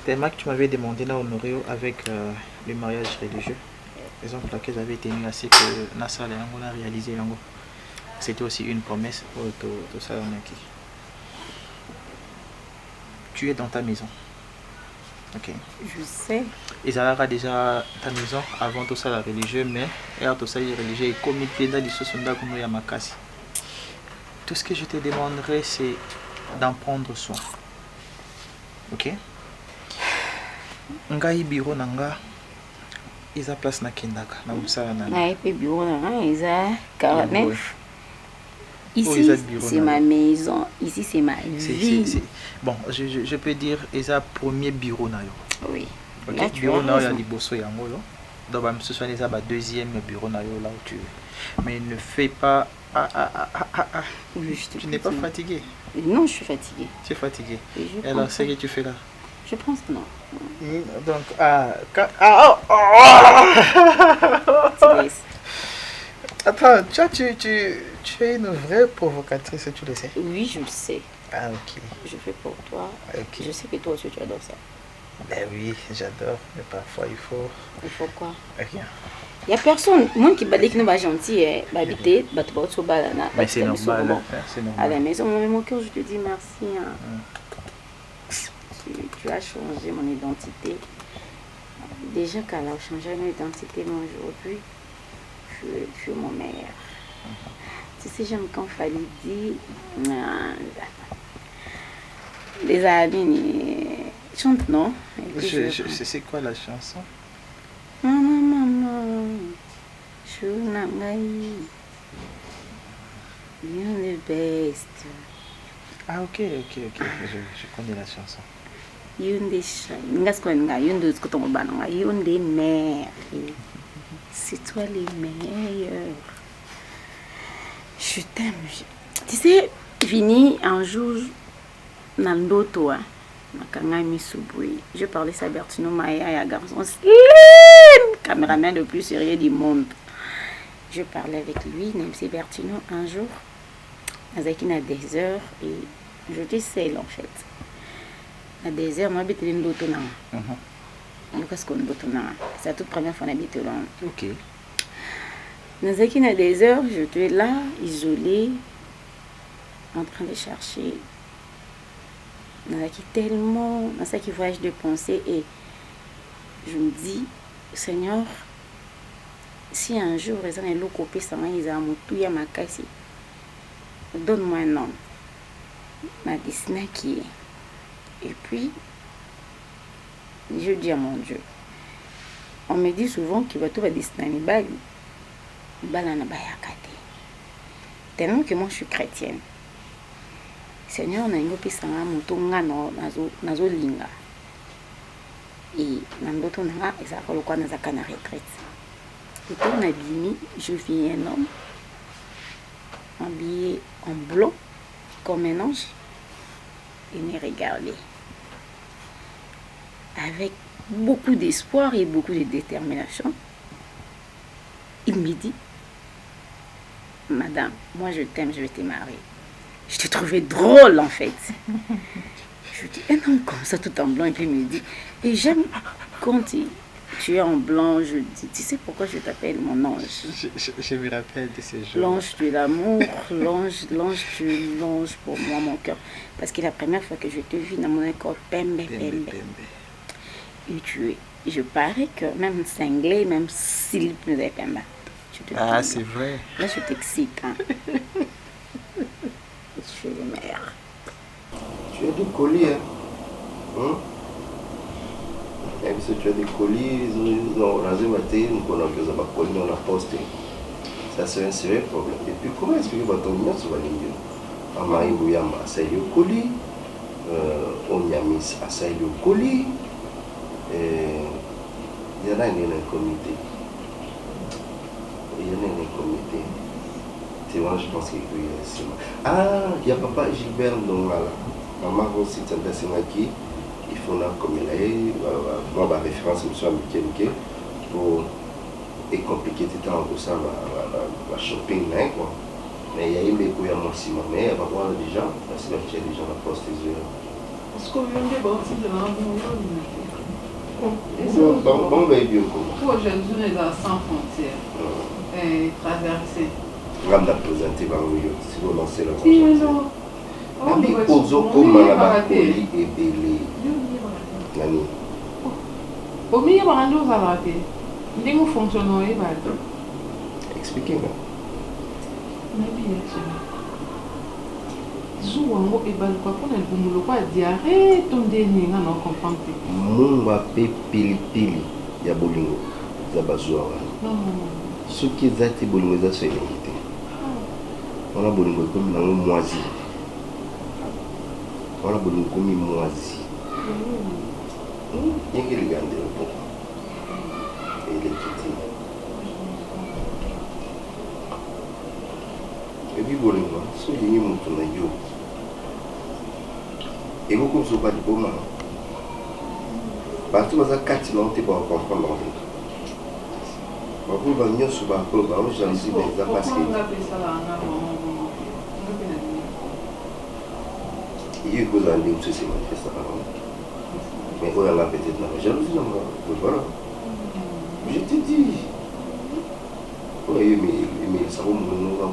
tellement que tu m'avais demandé là honoré avec le mariage religieux. Raison pour laquelle j'avais tenu à ce que Nassa on a réalisé. C'était aussi une promesse pour tout ça. Tu es dans ta maison. Ok. Je sais. Ils avaient déjà ta maison avant tout ça la religieux, mais tout ça religieux est comité dans les sociétés comme Yamakasi. Tout ce que je te demanderai, c'est d'en prendre soin. Ok? Ngai biro nanga Ils ont place na Kendaka, na Moussa na. Ah, et puis bureau là, ils ont 49. Ici, ils ont bureau, c'est ma maison. Ici, c'est ma vie. Bon, je peux dire, ils ont premier bureau na yo. Oui. Okay. Là, tu bureau as na yo raison. ya liboso yango lo. Donc ce soit les deuxième bureau na yo là où tu es. Mais ne fais pas Oui, tu n'es pas fatigué? Non, je suis fatiguée. Tu es fatigué. Et alors, c'est ce que tu fais là? Je pense que non. Donc, attends, tu es une vraie provocatrice, tu le sais? Oui, je le sais. Ah, ok. Je fais pour toi. Okay. Je sais que toi aussi tu adores ça. Ben oui, j'adore, mais parfois il faut... Il faut quoi? Rien. Il n'y a personne, moi qui m'a dit que nous sommes gentils, habiter, mais c'est normal, c'est normal. À la maison, mon cœur, je te dis merci. Hein. Tu as changé mon identité. Déjà qu'elle a changé mon identité, mais aujourd'hui, je suis mon meilleur. Tu sais, j'aime quand Fali dit, les amis, chante, non? Je sais quoi la chanson? Maman, Chunangai, you're the best. Ah, ok, je connais la chanson. C'est toi les meilleurs. Je t'aime. Tu sais, Vini, un jour, Nandoto, je parlais à Bertino Maya, un garçon slim, caméraman le plus sérieux du monde. Je parlais avec lui, MC Bertino, un jour, à des heures, et je dis seul en fait. À des heures, moi, j'habite dans l'auto. C'est la toute première fois que j'habite là. Ok. Dans des heures, j'étais là, isolée, en train de chercher. Tellement, dans ce voyage de pensée, et je me dis, Seigneur, si un jour ils ont un lot copé, ça m'a ils ont tout ya ma caisse, donne-moi un nom, ma destinée qui est. Et puis, je dis à mon Dieu, on me dit souvent qu'il va tout va destinée bague, balana bayakate. Tellement que moi je suis chrétienne. Seigneur, na ngopi sanga mutunga nazo linga. Et nandoto nanga ezaka lokwa nazaka na retraite. Et quand on a bimi, je vis un homme habillé en blanc comme un ange et me regardait avec beaucoup d'espoir et beaucoup de détermination. Il me dit, Madame, moi je t'aime, je vais te marier. Je te trouvais drôle en fait. Je dis, un homme comme ça tout en blanc, et puis il me dit, et j'aime quand tu es en blanc, je dis, tu sais pourquoi je t'appelle mon ange? Je me rappelle de ces jours. L'ange de l'amour, l'ange pour moi, mon cœur. Parce que la première fois que je te vis dans mon corps, pembe. Et je parais que même cinglé, même s'il me pembe. Ah, c'est vrai. Là, je t'excite. Hein. Je suis le meilleur. Tu as des colis, hein? Même si tu as des colis, ils ont rasé ma tête, nous avons besoin de colis, on a posté. Ça, c'est un sérieux problème. Et puis, comment expliquer votre union sur la ligne? Amari Bouyama a saillé au colis, Onyamis a saillé au colis, il y en a un comité. Il y en a un comité. C'est vrai, je pense qu'il y a aussi. Ah, il y a papa Gilbert Nongala. Maman aussi, c'est un qui il faut comme il est. Moi, ma référence, je me suis américain pour et compliqué tout le temps pour ça, ma shopping, quoi. Mais il y a eu des couilles à moi aussi, mais il y a pas voir des gens, parce que j'ai des gens à poste des yeux. Est-ce qu'on vient de bâtir de l'environnement? Bon, ben, bien, comment? Pour Jésus, on est sans frontières. Et traverser. On va présenter par où si vous lancez la si, non. Ami Ozo Komala Koli et Bélé. Nani. Au milieu, on va nous arrêter. Comment fonctionne. Expliquez-moi. Zouango et Balko, pour le boumoulo, pas diarrhée, ton dernier, on comprend plus. Mumba pe pili pili, ya bolingo. za bazwa wana soki eza te bolingo eza so elengi te wana bolingo ekomi nango mwasi wana bolingo ekomi mwasi yenge ligandela po eleki te ebi bolingo so olingi moto na yo ekokomisuka liboma bato baza kati na te bakomprendre te bakolo banyonso bakolo bango jalousie eza parceke yo ekozala nde mosusu emanifestaka nango mais oyo anga peut-être na bajalousie nanga voilà je te dis oyo yo emelisako mononga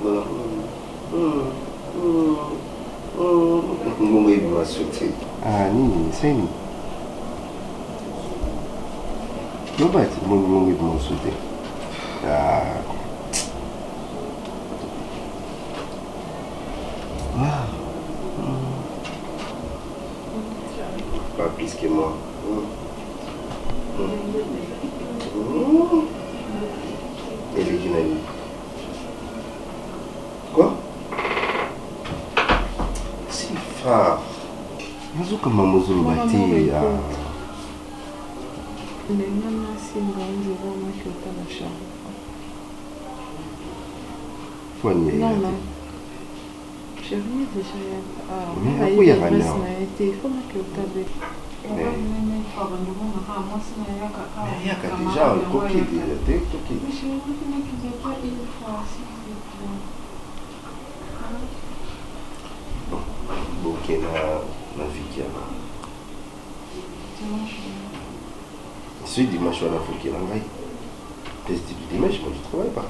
ngongo ebima so te nini seni nobati ngongo ebima so te pas plus que moi. Et les Guinéens. Quoi? C'est fort. Nous comment nous allons battre? Non, non. Chérie, déjà, il y a une adresse, mais il faut que tu aies. Mais il y a déjà un coquille déjà. Mais je ne veux pas une fois, s'il te plaît. Bon, ok, na vie qui a là. Dimanche. Ce dimanche, on a fait qu'il y a un gars. Le dimanche, moi je travaille pas.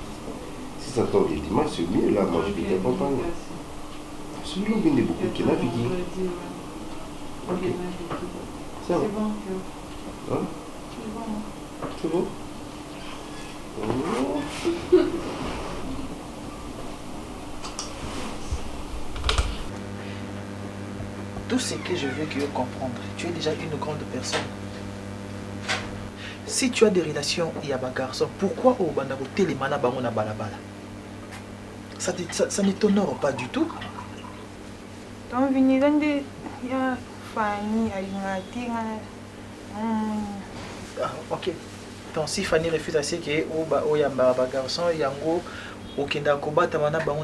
Si ça tombe le dimanche, c'est mieux là, moi je peux t'accompagner. Celui-là, il y a beaucoup qui n'a vu. Ok. C'est bon. Hein? C'est bon. Tout ce que je veux que tu comprendre, tu es déjà une grande personne. Si tu as des relations, il y a un garçon, pourquoi au bandako télémana bangona balabala? Ça ne t'honore pas du tout. Donc, il y a Fanny, ok. Donc, si Fanny refuse à ce que il y a un garçon, il y a un gros, au Kenda Kobata, il y a un avenue.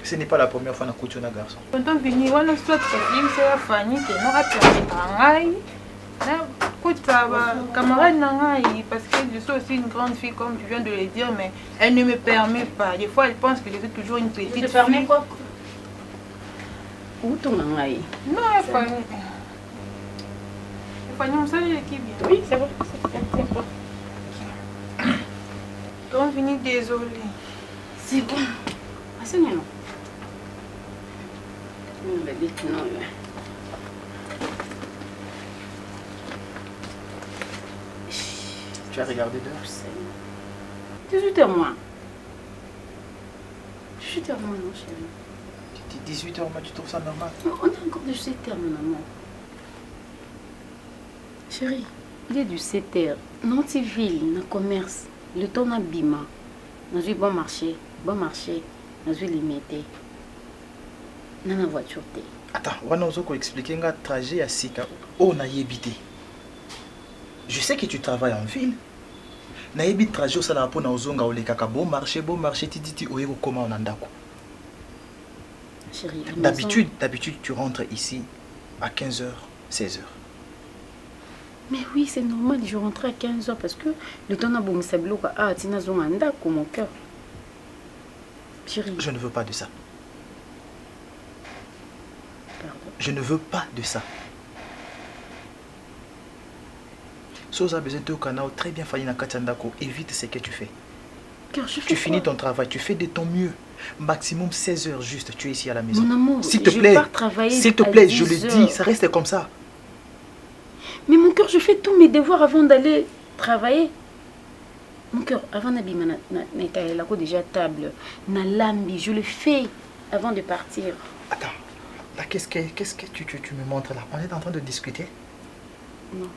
Ce n'est pas la première fois que tu as un garçon. Quand on vient, on a soit Fanny, qui camarade parce que je suis aussi une grande fille comme tu viens de le dire, mais elle ne me permet pas. Des fois elle pense que je suis toujours une petite fille. Tu te permets quoi? Où ton nangai? Non, Fanny. Fanny, on sait qui vient. Oui, c'est bon. Donc Vini, désolée. C'est bon. Ah, c'est non. Tu as regardé d'heure? 18h moins. 18h moins, non, chérie. Tu dis 18h moins, tu trouves ça normal? On est encore de 7h, mon amour. Chérie, il est du 7h. Dans cette ville, dans le commerce, le temps n'a bima. Dans un bon marché, dans un limité. Dans la voiture. Attends, on va expliquer un trajet à Sika. Oh, on a évité. Je sais que tu travailles en ville. Na yebi trajet ça la po na ozonga olekaka bon marché tititi oyeko comment on andako. Chérie, d'habitude tu rentres ici à 15h, 16h. Mais oui, c'est normal, je rentre à 15h parce que le temps n'a bon sablo ah tina zonga ndako mon cœur. Chérie, je ne veux pas de ça. Pardon. Je ne veux pas de ça. Si tu as besoin de canal, très bien, Fanny Nakatiandako, évite ce que tu fais. Tu finis ton travail, tu fais de ton mieux. Maximum 16 heures juste, tu es ici à la maison. Mon amour, s'il te plaît, je le dis, ça reste comme ça. Mais mon cœur, je fais tous mes devoirs avant d'aller travailler. Mon cœur, avant d'abîmer la déjà table, na lambi, je le fais avant de partir. Attends, là, qu'est-ce que tu me montres là? On est en train de discuter. Non.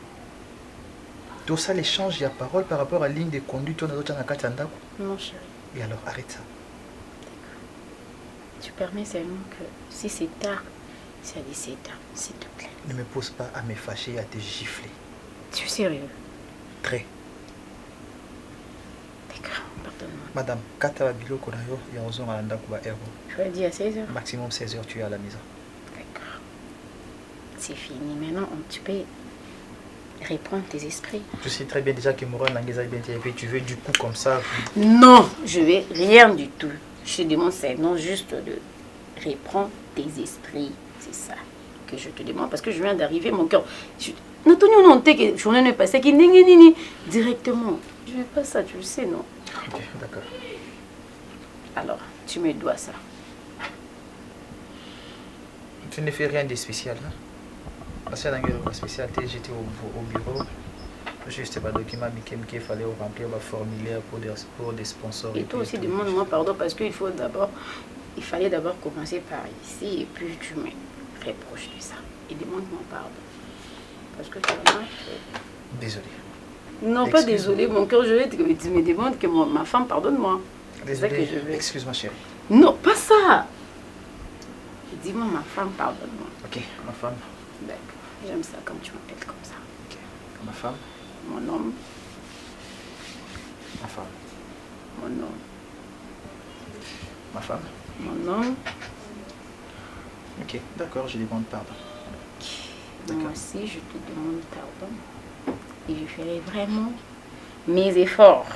Tout ça, l'échange, il y a parole par rapport à la ligne de conduite. On a d'autres Non, chérie. Et alors, arrête ça. Tu permets seulement que si c'est tard, c'est à 17h, s'il te plaît. Ne me pose pas à me fâcher et à te gifler. Tu es sérieux? Très. D'accord, pardonne-moi. Madame, quand tu as bilo konayo, il y a un anda kuba héros. Tu as dit à 16h? Maximum 16h, tu es à la maison. D'accord. C'est fini. Maintenant, tu peux reprendre tes esprits. Tu sais très bien déjà que Moran Langueza est bien et tu veux du coup comme ça. Non, je vais rien du tout. Je te demande seulement juste de reprendre tes esprits. C'est ça que je te demande parce que je viens d'arriver, mon cœur. Non, que je ne pas ça qui directement. Je ne veux pas ça, tu le sais, non? Ok, d'accord. Alors, tu me dois ça. Tu ne fais rien de spécial, hein? Parce que dans la spécialité, j'étais au bureau. Juste des documents qu'il fallait remplir un formulaire pour des sponsors. Et toi aussi, demande-moi pardon parce qu'il fallait d'abord commencer par ici et puis tu me reproches de ça. Et demande-moi pardon. Parce que tu as mal fait. Désolé. Non, pas désolé, mon cœur, je veux que tu me demandes que ma femme pardonne-moi. C'est ça que je veux. Excuse-moi, chérie. Non, pas ça. Dis-moi, ma femme, pardonne-moi. Ok, ma femme. D'accord. J'aime ça comme tu m'appelles comme ça. Ok. Ma femme. Mon homme. Ma femme. Mon homme. Ma femme. Mon homme. Ok, d'accord, je demande pardon. Moi aussi, je te demande pardon. Et je ferai vraiment mes efforts.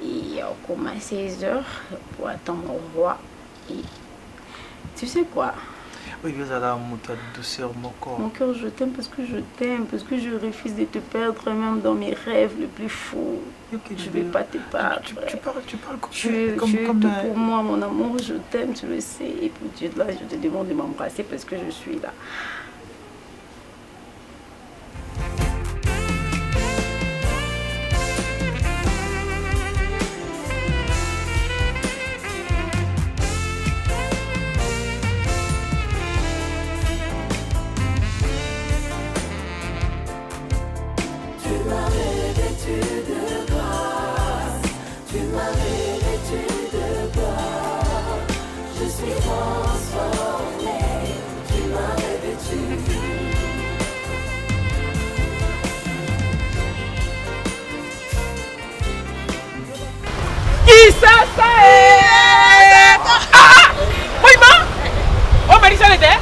Et on commence à 16h pour attendre au roi. Et tu sais quoi? Oui, vous avez un douceur, mon corps. Mon cœur, je t'aime parce que je t'aime, parce que je refuse de te perdre même dans mes rêves les plus fous. Okay, je ne vais pas te perdre. Tu parles comme tu es tout pour moi, mon amour, je t'aime, tu le sais. Et puis tu es là, je te demande de m'embrasser parce que je suis là. Kisasa Moima Oh Marisa n'était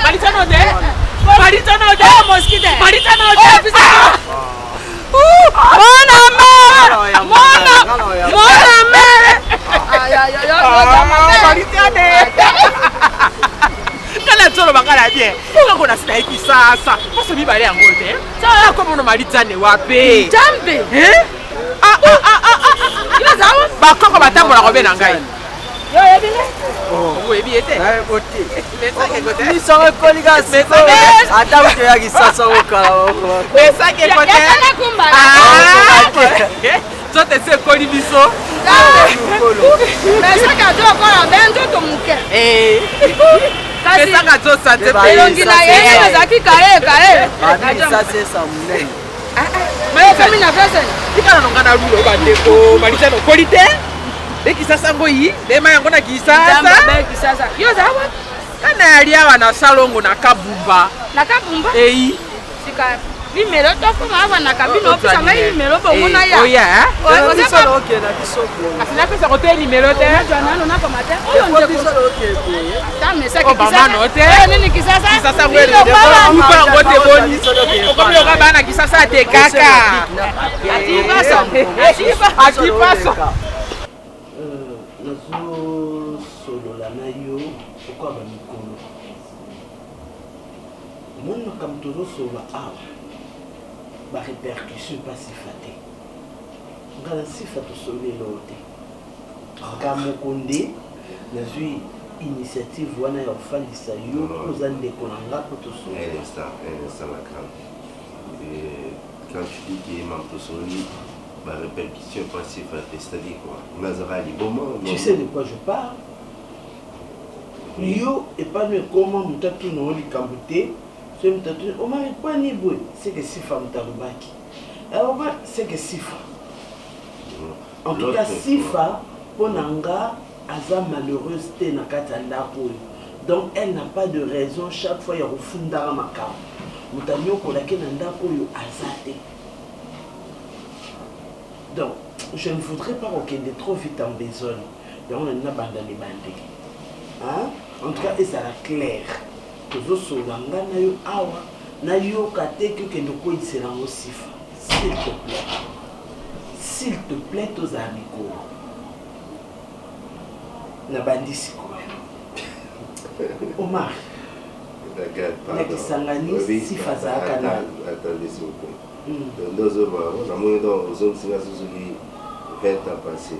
Marisa n'était Marisa n'était Oh mosquite Marisa n'était Mon amère Mon amère Marisa n'était Kala tsolo bakala bien Kako na sina hiki sasa Poso mibale yango te Sala kwa mono Marisa ne wape Jambe bakoko batambola kobe na ngai yo yebile oh yebi ete ay boti miso ekoli ga siko ata uto ya kisasa okala pesa ke kote zote se ekoli miso pesa ka to kola benzo to muke pesa ka to sante elongi na ye ezaki kae ça c'est ça munene Maya famina pesa ikana nongana lulo bandeko Marisa no kolite ekisasa ngoyi bema yango na kisasa yo zawa kana alia wana salongo na kabumba ei sika bimelo toko baba na kabino pesa ngai bimelo bomona ya oya oza sala oke na bisoko afina pesa kote nimero te jana no na komate oyo ndeko sala oke ko ta mesa kisasa no te nini kisasa ngwele mpa ngote boni okomyo ka bana kisasa te kaka atipaso nazo solola na yo pourquoi ba mikolo mon comme tozo sola awa ba répercussion pas sifaté ngala sifato solelo te kama konde nazui initiative wana ya ofandisa yo koza ndeko na ngapo to so ça la grande et quand tu dis que Mamtosoli ma répercussion passive c'est-à-dire quoi Nazarali moment tu sais de quoi je parle yo et pas mieux comment mutatu no likambuté soki moto atuni omari kwani boye seke sifa moto alobaki Omar seke sifa en tout cas sifa mpo na nga aza malheureuse te na kati ya ndako oyo donc elle n'a pas de raison chaque fois ya kofundaka makambo moto anyokolaki na ndako oyo aza te. Donc je ne voudrais pas kokende trop vite en besogne yango na nina banda libande en tout cas ezala clair tozosola nga na yo awa nayoka te ke okende koyisela yango sifa s'il te plaît tozala mikolo na bandi sikoyo Omar nakisangani sifa azalaka na attendez s'il vous plaît namoni donc ozosinga sosoki 20 ans passé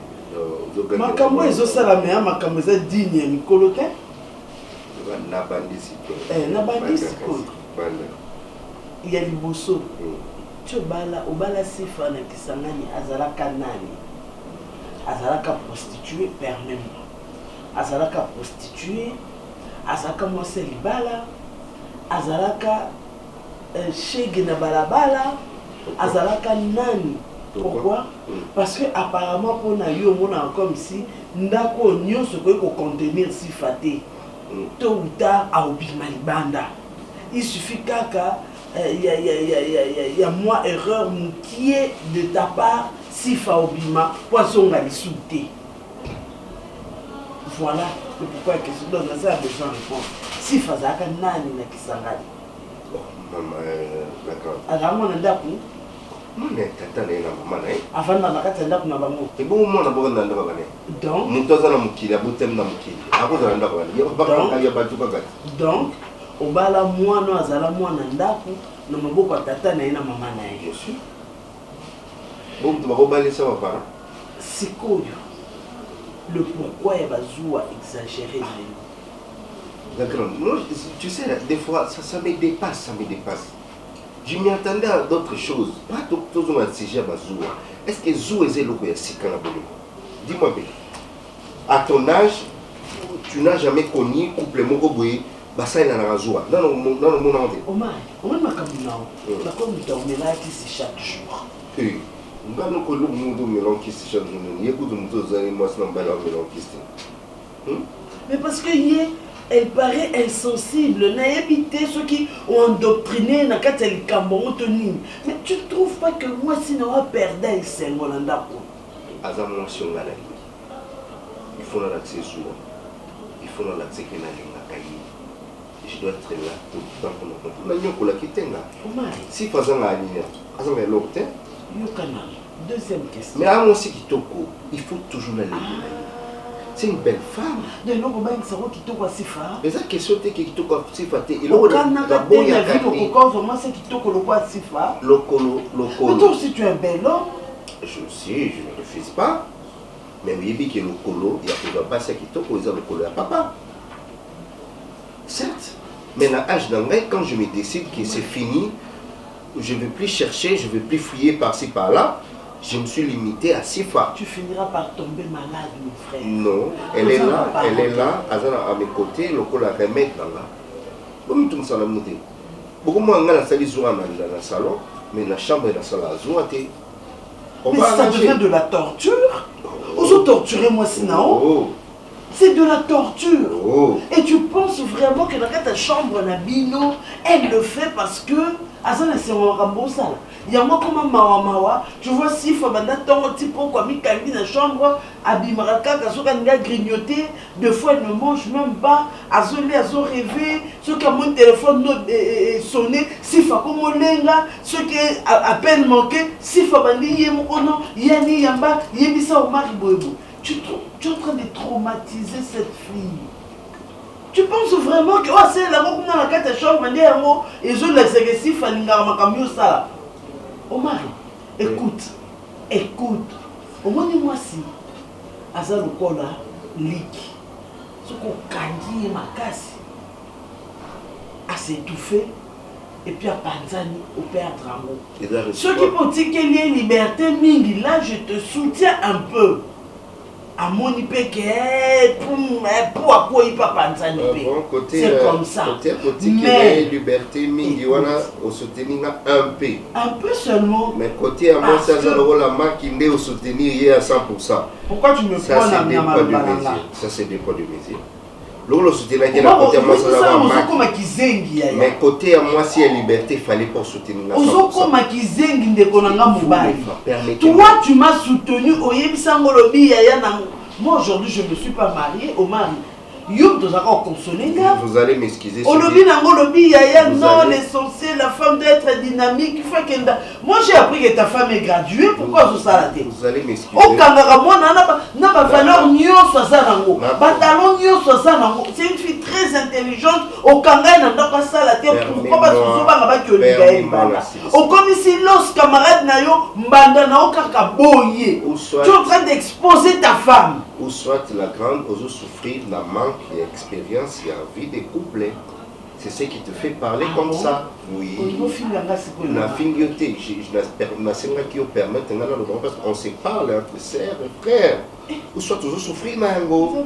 makambo ezosala meya makambo eza digne ya mikolo te na bandi sikoyo na bandi sikoyo ya liboso ti obala sifa na kisangani azalaka nani azalaka prostitué permets-moi azalaka prostitué azalaka mwasi libala azalaka shege na balabala azalaka nani. Pourquoi? Parce que apparemment pour na yo mona comme si ndako nyonso ko contenir sifa te tôt ou tard a obima libanda. Il suffit kaka y a moi erreur qui est de ta part sifa obima poisson ga lisouté. Voilà le pourquoi que ce dont ça a besoin de répondre. Sifa zaka nani na kisangani. Maman d'accord. Alors mon ndako tata na ina mama na ye afanda na kati ya ndako na bango ebo mwana boka na ndako bane donc moto aza na mokili abotem na mokili akozala ndako bane bakakali batuka kati donc obala mwana azala mwana ndako na maboko ya tata na ye na mama na ye. Bien sûr bon moto bakobalisa bapara sikoyo le pourquoi ya bazuwa exagéré na yo. D'accord, moi tu sais des fois ça me dépasse. Je m'y attendais à d'autres choses. Pas tout le monde sujet à Zoua. Est-ce que Zoua est le cas de Bolimo? Dis-moi bien. À ton âge, tu n'as jamais connu couple Mogoboui, Bassa et Nanazoua. Dans le monde entier. Omar, on m'a caminant. La communauté on est là qui c'est chaque jour. Oui. Nous avons connu le monde melon qui c'est chaque jour. Il y a beaucoup de monde moi c'est un bel melon qui c'est. Mais parce que elle paraît insensible, n'a évité ceux qui ont endoctriné na kateli kambongo toni. Mais tu ne trouves pas que moi si nous avons perdu un symbole en d'accord? Azam si on a la il faut l'accès souvent. Il faut l'accès que na je dois être là tout le temps pour nous. La nyoko la kitenga. Si faisant la ligne, azam la lokte. Yokana. Deuxième question. Mais à mon si kitoko, il faut toujours la ligne. C'est une belle femme. De l'homme qui s'en qui toque à Sifa. Mais ça question t'es qui toque à Sifa t'es. Il y a vu le cocon vraiment c'est qui toque le quoi Sifa. Locolo. Mais toi aussi tu es un bel homme. Je sais, je ne refuse pas. Mais oui, bien que le colo, il y a pas pas ça qui toque aux le colo à papa. Certes. Mais à l'âge d'un mec, quand je me décide que c'est fini, je ne veux plus chercher, je ne veux plus fouiller par-ci par-là. Je me suis limité à 6 fois. Tu finiras par tomber malade, mon frère. Non, elle est là, à mes côtés, le col à remettre dans là. Comme tout ça, beaucoup moins dans la salle dans le salon, mais la chambre est dans la salle à mais ça devient de la torture. Vous torturez moi sinon. C'est de la torture. Et tu penses vraiment que dans ta chambre, Nabino, elle le fait parce que Azana c'est un remboursal. Il y a moi comme mawa, tu vois si Fabanda ton petit peu comme il calme dans la chambre, Abimaraka, Kasoka n'a grignoté, deux fois elle ne mange même pas, Azolé, Azo rêvé, ceux qui ont mon téléphone sonné, si Fakomo Lenga, ceux qui appellent manqué, si Fabandi Yemokono, Yani Yamba, Yemisa Omar Boebo. Tu es en train de traumatiser cette fille. Tu penses vraiment que c'est là où dans la carte de chambre, et je les agressifs à l'ingaramakamiyo ça. Omar, écoute. Au moins dis-moi si Azar le cola lick. Ce qu'on candy ma casse à s'étouffer et puis à Panzani au père Drango. Ceux qui pensent qu'il y a liberté, Mingi, là je te soutiens un peu. amoni peke pour akoyi papa nzani pe. C'est comme ça. Mais liberté mingi wana au soutenir un peu. Un peu seulement. Mais côté à moi ça le rôle la marque qui au soutenir à 100%. Pourquoi tu me prends la mienne malbalanga? Ça c'est des poids de mesure. L'autre soutenir qui côté à moi ça mais côté à moi si la liberté fallait pour soutenir. Ozokoma kizengi ndeko nanga mobali. Toi tu m'as soutenu au yebisango lobi yaya na. Moi aujourd'hui je ne suis pas marié au mari. Vous allez m'excuser. Non, l'essentiel, la femme doit être dynamique. Moi j'ai appris que ta femme est graduée. Pourquoi vous salatez? Vous allez m'excuser. Au Kangaroo, n'a pas valeur c'est une fille très intelligente. Au Kangaroo, n'a pas salaté. Pourquoi parce que au comme ici, los camarades nayo, mbanda nao kakaboye. Tu es en train d'exposer ta femme. Ou soit la grande, ose souffrir la manque d'expérience et la vie des couples. C'est ce qui te fait parler comme ça. Oui. La fingioté, je permet parce qu'on se parle entre sœurs et frères. Ou soit toujours souffrir mango.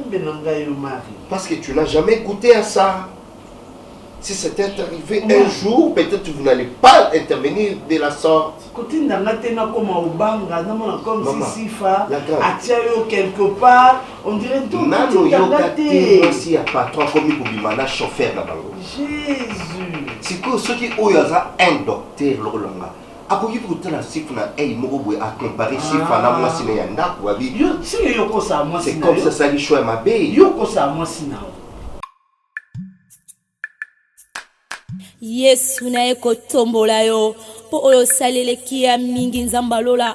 Parce que tu n'as jamais goûté à ça. Si c'était arrivé un jour, peut-être vous n'allez pas intervenir de la sorte. Comme si Sifa quelque part, on dirait tout aussi un patron comme il chauffeur là-bas. Jésus. C'est que ceux qui ont un docteur là. Akoki kutana sifu na moko a comparer sifa na mwasi na yanda kwa bi. C'est comme ça ça li choix ma bé. Yoko sa mwasi na. Yesu na ekotombola yo po oyo saleleki ya mingi nzambalola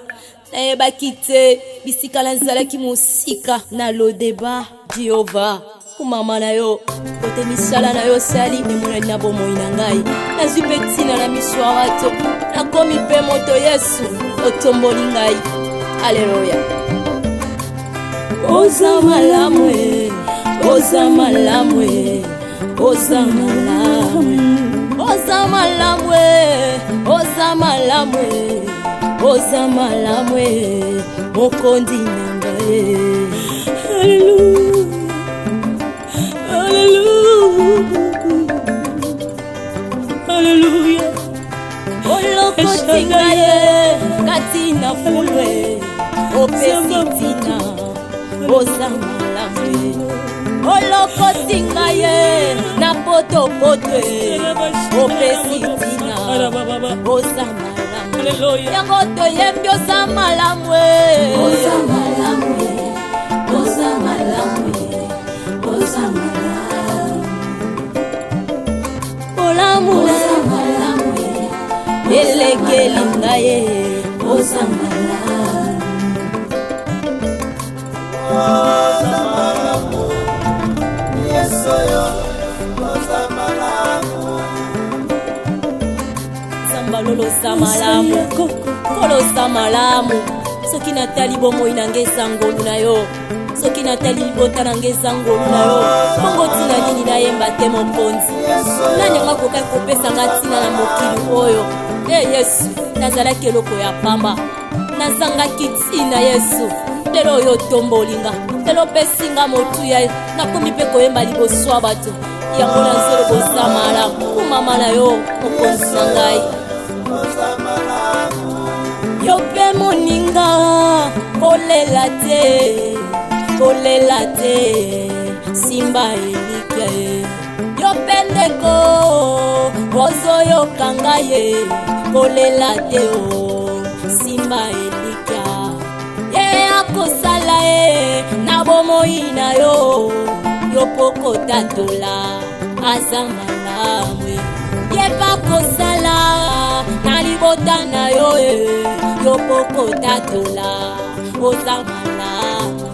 na yebaki te bisika na nzalaki mosika na lodeba Jehova kumama na yo kote misala na yo sali emonani na bomoi na ngai nazwi mpe ntina na miso ya bato nakomi mpe moto Yesu otomboli ngai aleluya oza malamu oza malamu oza malamu oza malamwe oza malamwe oza malamwe mokondi nanga haleluya olokotinga ye kati na fulwe opesitina oza malamwe olokotinga ye na potopotwe opesitina oza malamwe yango toyembi oza malamwe oza malamwe oza malamwe oza malamwe olamu oza malamwe elekeli ngaye oza malamwe oza malamwe yesoyo oza malamu sambalolo oza malamu kolo oza malamu soki natali bomoi na ngai ezangolu na yo soki natali libota na ngai ezangolu na yo bongo ntina nini nayemba te mokonzi nanyanga kokai kopesanga ntina na mokili oyo Yesu nazalaki eloko ya pamba nazangaki ntina Yesu lelo oyo otombolinga lelo opesinga motuya nakomi mpe koyemba liboso ya bato yango nazolo boza malamu kumama na yo mokonzi na ngai yo mpe moninga kolela te simba elike yo mpe ndeko ozoyoka ngai kolela te o simba elika ye akosala na bomoi na yo yo poko tatola aza malamu ye bakosala na libota na yo yo poko tatola oza malamu